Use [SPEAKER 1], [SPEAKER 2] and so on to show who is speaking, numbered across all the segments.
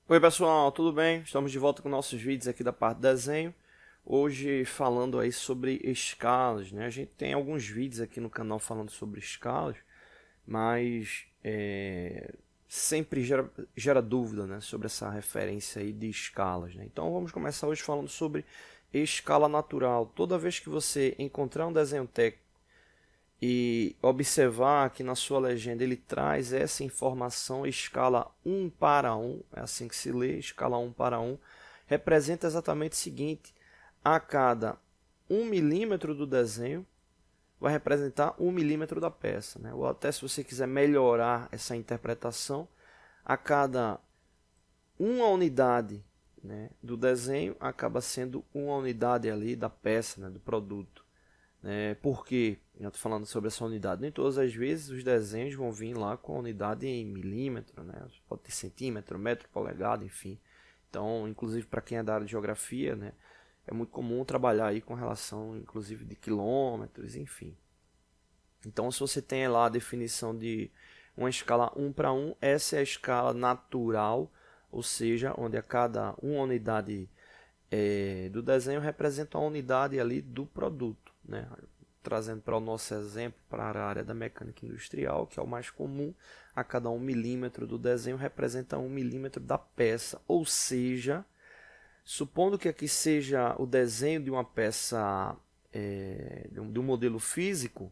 [SPEAKER 1] Oi pessoal, tudo bem? Estamos de volta com nossos vídeos aqui da parte de desenho. Hoje falando aí sobre escalas, né? A gente tem alguns vídeos aqui no canal falando sobre escalas, mas sempre gera dúvida, né, sobre essa referência aí de escalas, né? Então vamos começar hoje falando sobre escala natural. Toda vez que você encontrar um desenho técnico e observar que na sua legenda ele traz essa informação escala 1 para 1, é assim que se lê, escala 1 para 1, representa exatamente o seguinte: a cada 1 milímetro do desenho vai representar 1 milímetro da peça, né? Ou até, se você quiser melhorar essa interpretação, a cada uma unidade, né, do desenho acaba sendo uma unidade ali da peça, né, do produto. Por quê? Eu estou falando sobre essa unidade. Nem todas as vezes os desenhos vão vir lá com a unidade em milímetro, né? Pode ter centímetro, metro, polegada, enfim. Então, inclusive para quem é da área de geografia, né, é muito comum trabalhar aí com relação, inclusive, de quilômetros, enfim. Então, se você tem lá a definição de uma escala 1 para 1, essa é a escala natural, ou seja, onde a cada uma unidade do desenho representa uma unidade ali do produto, né? Trazendo para o nosso exemplo, para a área da mecânica industrial, que é o mais comum, a cada 1 milímetro do desenho representa 1 milímetro da peça, ou seja, supondo que aqui seja o desenho de uma peça, de um modelo físico,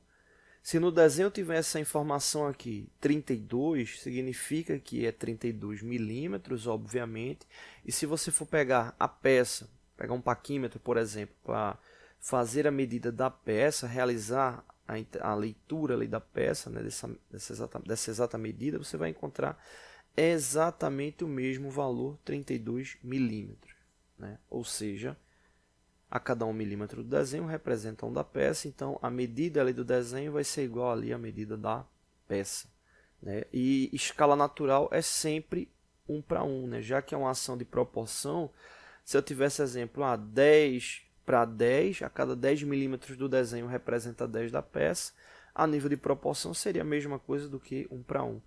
[SPEAKER 1] se no desenho tiver essa informação aqui, 32, significa que é 32 milímetros, obviamente. E se você for pegar a peça, pegar um paquímetro, por exemplo, para fazer a medida da peça, realizar a leitura ali da peça, né, dessa exata medida, você vai encontrar exatamente o mesmo valor, 32 milímetros, né? Ou seja, a cada 1 milímetro do desenho representa 1 da peça, então a medida ali do desenho vai ser igual ali à medida da peça, né? E escala natural é sempre 1 para 1, né? Já que é uma ação de proporção, se eu tivesse exemplo, 10 para 10, a cada 10 milímetros do desenho representa 10 da peça, a nível de proporção seria a mesma coisa do que 1 para 1.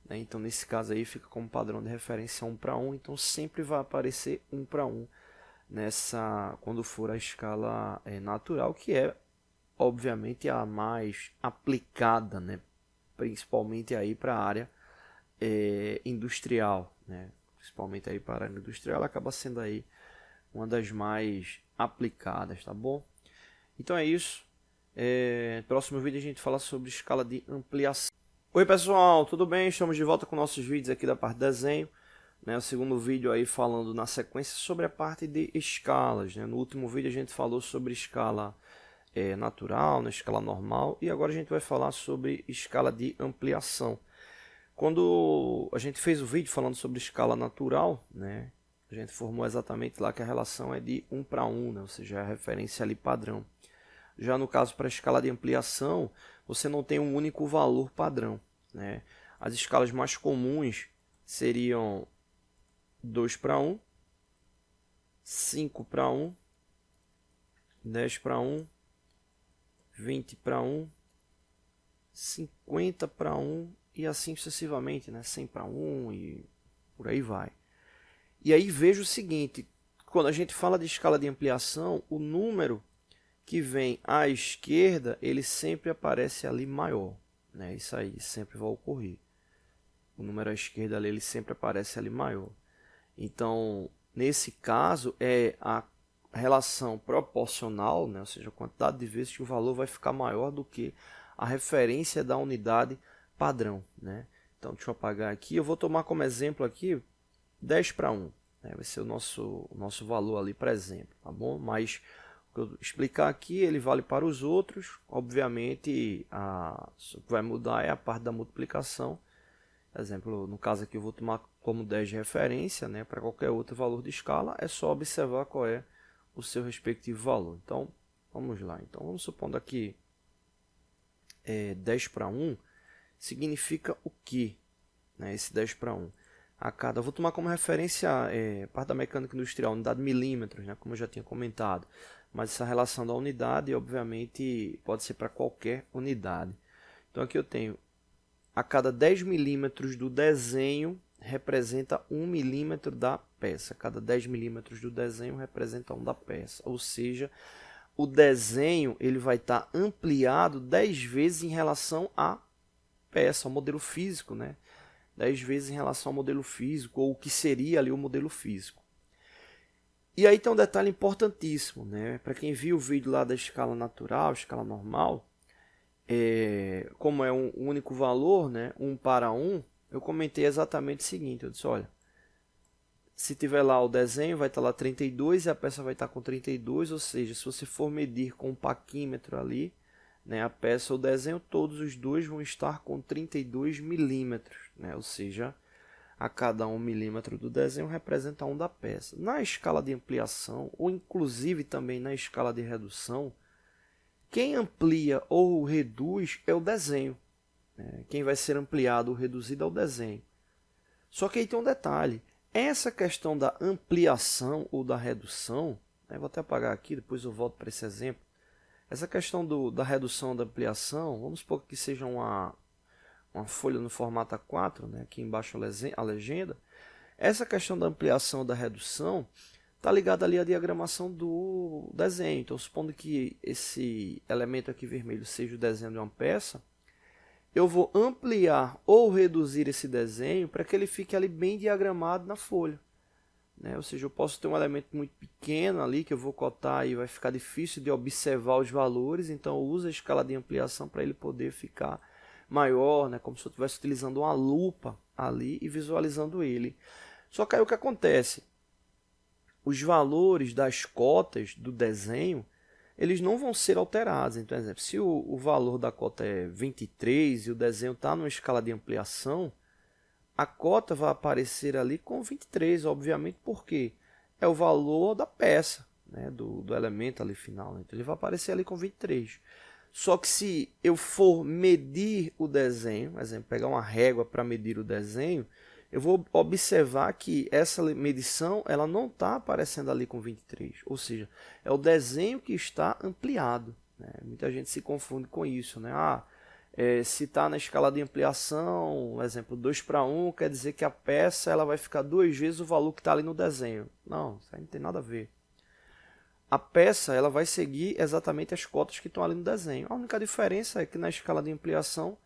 [SPEAKER 1] Né? Então nesse caso aí fica como padrão de referência 1 para 1, então sempre vai aparecer 1 para 1 quando for a escala natural, que é obviamente a mais aplicada, né? Principalmente aí para a área industrial, né? Principalmente aí para a área industrial, ela acaba sendo aí uma das mais aplicadas, tá bom? Então é isso. Próximo vídeo a gente fala sobre escala de ampliação. Oi pessoal, tudo bem? Estamos de volta com nossos vídeos aqui da parte de desenho. O segundo vídeo aí falando na sequência sobre a parte de escalas, né? No último vídeo a gente falou sobre escala natural, na escala normal, e agora a gente vai falar sobre escala de ampliação. Quando a gente fez o vídeo falando sobre escala natural, né, a gente formou exatamente lá que a relação é de 1 para 1, né? Ou seja, é a referência ali padrão. Já no caso para a escala de ampliação, você não tem um único valor padrão, né? As escalas mais comuns seriam 2 para 1, 5 para 1, 10 para 1, 20 para 1, 50 para 1 e assim sucessivamente, né? 100 para 1 e por aí vai. E aí veja o seguinte, quando a gente fala de escala de ampliação, o número que vem à esquerda, ele sempre aparece ali maior, né? Isso aí sempre vai ocorrer. O número à esquerda ali, ele sempre aparece ali maior. Então, nesse caso, é a relação proporcional, né? Ou seja, a quantidade de vezes que o valor vai ficar maior do que a referência da unidade padrão, né? Então, deixa eu apagar aqui. Eu vou tomar como exemplo aqui 10 para 1. Né? Vai ser o nosso valor ali para exemplo, tá bom? Mas o que eu explicar aqui, ele vale para os outros. Obviamente, o que vai mudar é a parte da multiplicação. Por exemplo, no caso aqui eu vou tomar como 10 de referência, né? Para qualquer outro valor de escala, é só observar qual é o seu respectivo valor. Então, vamos lá. Então, vamos supondo aqui 10 para 1 significa o que? Né? Esse 10 para 1. Eu vou tomar como referência parte da mecânica industrial, unidade milímetros, né? Como eu já tinha comentado. Mas essa relação da unidade, obviamente, pode ser para qualquer unidade. Então, aqui eu tenho a cada 10 milímetros do desenho representa 1 milímetro da peça. Cada 10 milímetros do desenho representa 1 da peça. Ou seja, o desenho ele vai estar ampliado 10 vezes em relação à peça, ao modelo físico, né? 10 vezes em relação ao modelo físico, ou o que seria ali o modelo físico. E aí tem um detalhe importantíssimo, né? Para quem viu o vídeo lá da escala natural, escala normal, como é um único valor, né? 1 para 1, eu comentei exatamente o seguinte, eu disse, olha, se tiver lá o desenho, vai estar lá 32 e a peça vai estar com 32, ou seja, se você for medir com um paquímetro ali, né, a peça ou o desenho, todos os dois vão estar com 32 milímetros, né, ou seja, a cada 1 milímetro do desenho representa 1 da peça. Na escala de ampliação, ou inclusive também na escala de redução, quem amplia ou reduz é o desenho. Né? Quem vai ser ampliado ou reduzido é o desenho. Só que aí tem um detalhe. Essa questão da ampliação ou da redução, né, vou até apagar aqui, depois eu volto para esse exemplo. Essa questão da redução ou da ampliação, vamos supor que seja uma folha no formato A4, né, aqui embaixo a legenda. Essa questão da ampliação ou da redução está ligada ali à diagramação do desenho. Então, supondo que esse elemento aqui vermelho seja o desenho de uma peça, eu vou ampliar ou reduzir esse desenho para que ele fique ali bem diagramado na folha. Né? Ou seja, eu posso ter um elemento muito pequeno ali que eu vou cotar e vai ficar difícil de observar os valores, então eu uso a escala de ampliação para ele poder ficar maior, né? Como se eu estivesse utilizando uma lupa ali e visualizando ele. Só que aí o que acontece? Os valores das cotas do desenho, eles não vão ser alterados. Então, por exemplo, se o valor da cota é 23 e o desenho está numa escala de ampliação, a cota vai aparecer ali com 23, obviamente, porque é o valor da peça, né, do elemento ali final. Então, ele vai aparecer ali com 23. Só que se eu for medir o desenho, por exemplo, pegar uma régua para medir o desenho, eu vou observar que essa medição ela não está aparecendo ali com 23. Ou seja, é o desenho que está ampliado. Né? Muita gente se confunde com isso. Né? Se está na escala de ampliação, exemplo, 2 para 1, quer dizer que a peça ela vai ficar 2 vezes o valor que está ali no desenho. Não, isso aí não tem nada a ver. A peça ela vai seguir exatamente as cotas que estão ali no desenho. A única diferença é que na escala de ampliação,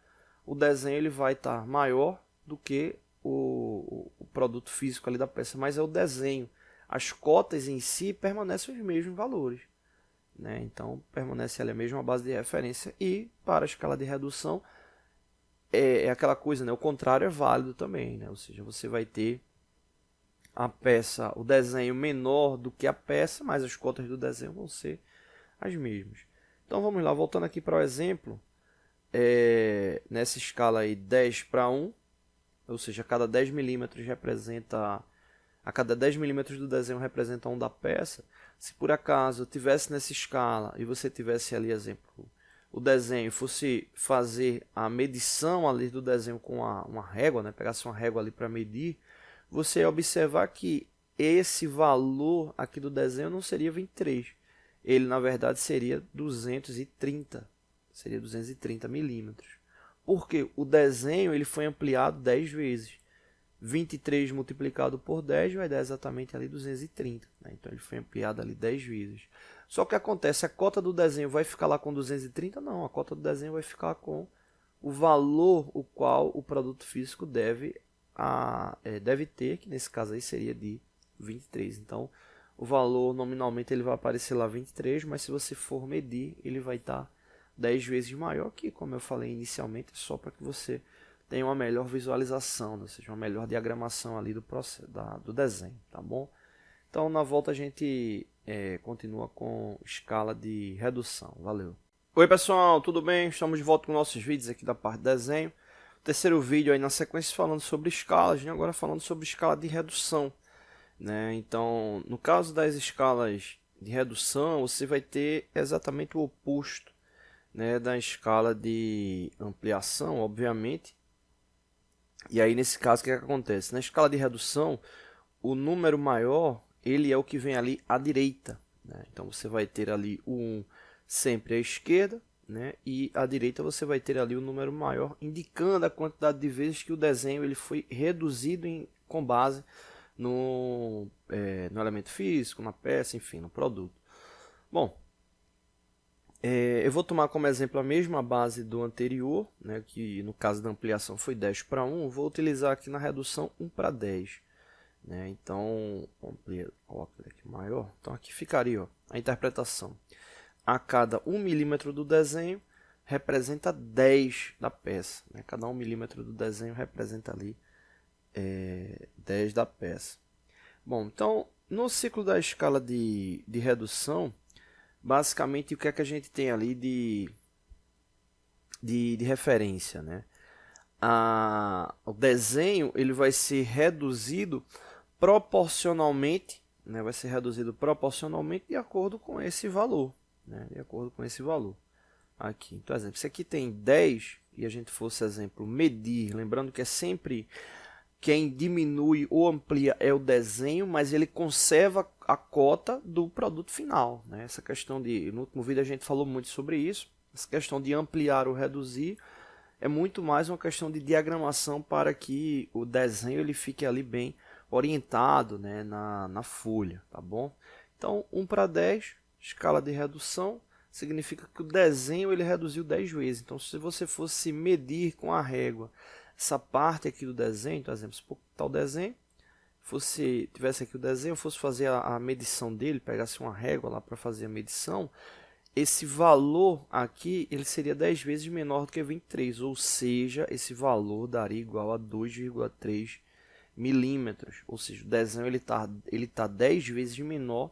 [SPEAKER 1] o desenho ele vai estar maior do que o produto físico ali da peça, mas é o desenho. As cotas em si permanecem os mesmos valores. Né? Então, permanece ali a mesma base de referência. E para a escala de redução, é aquela coisa, né? O contrário é válido também. Né? Ou seja, você vai ter a peça, o desenho menor do que a peça, mas as cotas do desenho vão ser as mesmas. Então, vamos lá, voltando aqui para o exemplo. Nessa escala aí, 10 para 1, ou seja, a cada 10 milímetros representa... A cada 10 milímetros do desenho representa 1 da peça. Se por acaso eu tivesse nessa escala e você tivesse ali, exemplo, o desenho, fosse fazer a medição ali do desenho com uma régua, né? Pegasse uma régua ali para medir, você ia observar que esse valor aqui do desenho não seria 23. Ele, na verdade, seria 230. Seria 230 milímetros. Porque o desenho ele foi ampliado 10 vezes. 23 multiplicado por 10 vai dar exatamente ali 230. Né? Então ele foi ampliado ali 10 vezes. Só que acontece, a cota do desenho vai ficar lá com 230? Não, a cota do desenho vai ficar com o valor o qual o produto físico deve ter, que nesse caso aí seria de 23. Então o valor nominalmente ele vai aparecer lá 23, mas se você for medir, ele vai estar 10 vezes maior, que como eu falei inicialmente, é só para que você tenha uma melhor visualização, né? Ou seja, uma melhor diagramação ali do desenho, tá bom? Então na volta a gente continua com escala de redução. Valeu! Oi pessoal, tudo bem? Estamos de volta com nossos vídeos aqui da parte de desenho. Terceiro vídeo aí na sequência falando sobre escalas, né? Agora falando sobre escala de redução. Né? Então, no caso das escalas de redução, você vai ter exatamente o oposto, né, da escala de ampliação, obviamente. E aí, nesse caso, o que acontece? Na escala de redução, o número maior ele é o que vem ali à direita. Né? Então, você vai ter ali o 1 sempre à esquerda, né? E à direita você vai ter ali o número maior, indicando a quantidade de vezes que o desenho ele foi reduzido com base no elemento físico, na peça, enfim, no produto. Bom, eu vou tomar como exemplo a mesma base do anterior, né, que no caso da ampliação foi 10 para 1, vou utilizar aqui na redução 1 para 10. Né? Então, coloca ele aqui maior. Então aqui ficaria, ó, a interpretação. A cada 1 milímetro do desenho representa 10 da peça. Né? Cada 1 milímetro do desenho representa ali 10 da peça. Bom, então no ciclo da escala de redução, basicamente o que é que a gente tem ali de referência, né? O desenho ele vai ser reduzido proporcionalmente, né? Vai ser reduzido proporcionalmente de acordo com esse valor, né? De acordo com esse valor. Aqui, então, exemplo, se aqui tem 10 e a gente fosse, exemplo, medir, lembrando que é sempre quem diminui ou amplia é o desenho, mas ele conserva a cota do produto final, né? Essa questão no último vídeo a gente falou muito sobre isso, essa questão de ampliar ou reduzir é muito mais uma questão de diagramação para que o desenho ele fique ali bem orientado, né, na folha, tá bom? Então, 1 para 10, escala de redução, significa que o desenho ele reduziu 10 vezes. Então, se você fosse medir com a régua essa parte aqui do desenho, por exemplo, se tal desenho, tivesse aqui o desenho, fosse fazer a medição dele, pegasse uma régua lá para fazer a medição, esse valor aqui ele seria 10 vezes menor do que 23, ou seja, esse valor daria igual a 2,3 milímetros, ou seja, o desenho ele tá 10 vezes menor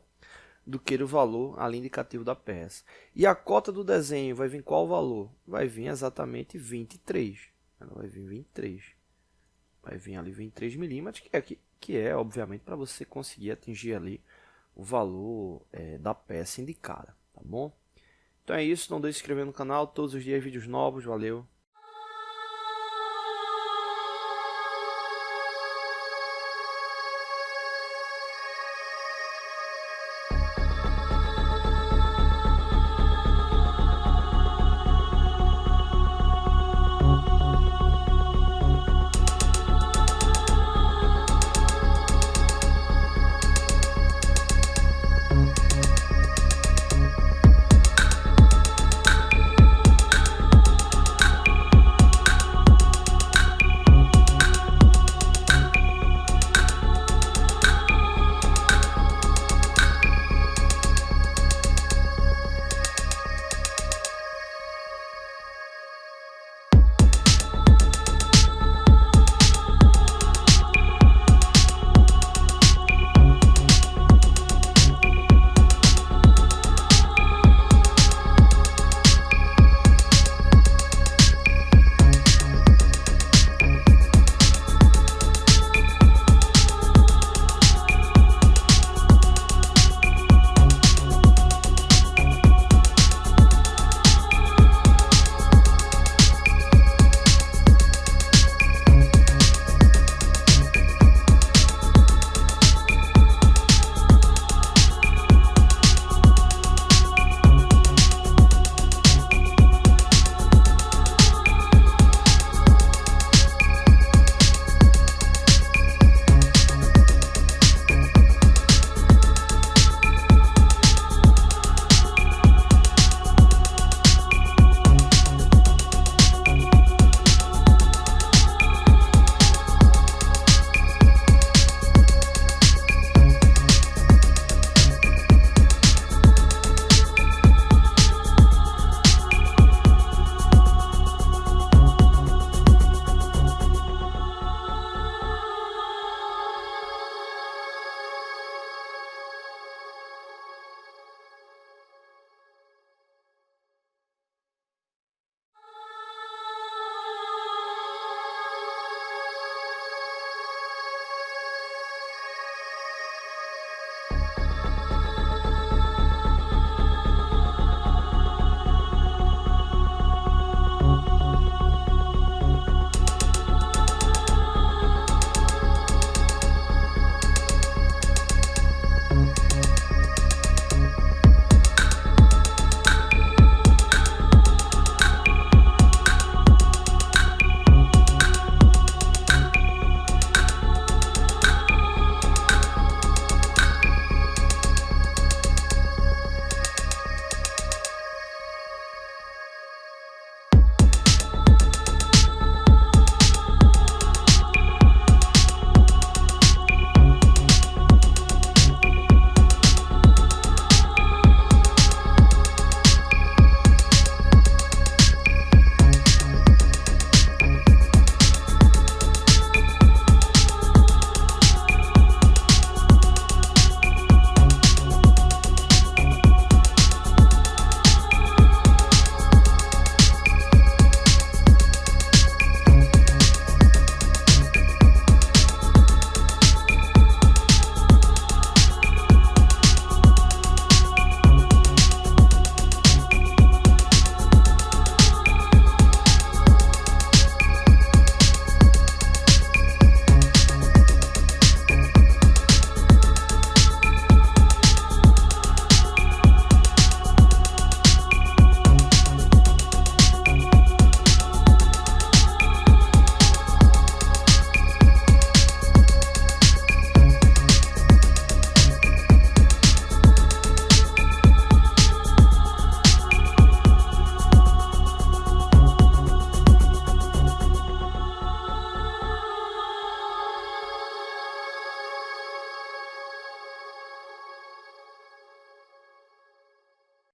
[SPEAKER 1] do que o valor ali indicativo da peça. E a cota do desenho vai vir qual valor? Vai vir exatamente 23. Ela vai vir 23. Vai vir ali 23 milímetros, que é obviamente para você conseguir atingir ali o valor da peça indicada, tá bom? Então é isso, não deixe de se inscrever no canal, todos os dias vídeos novos, valeu!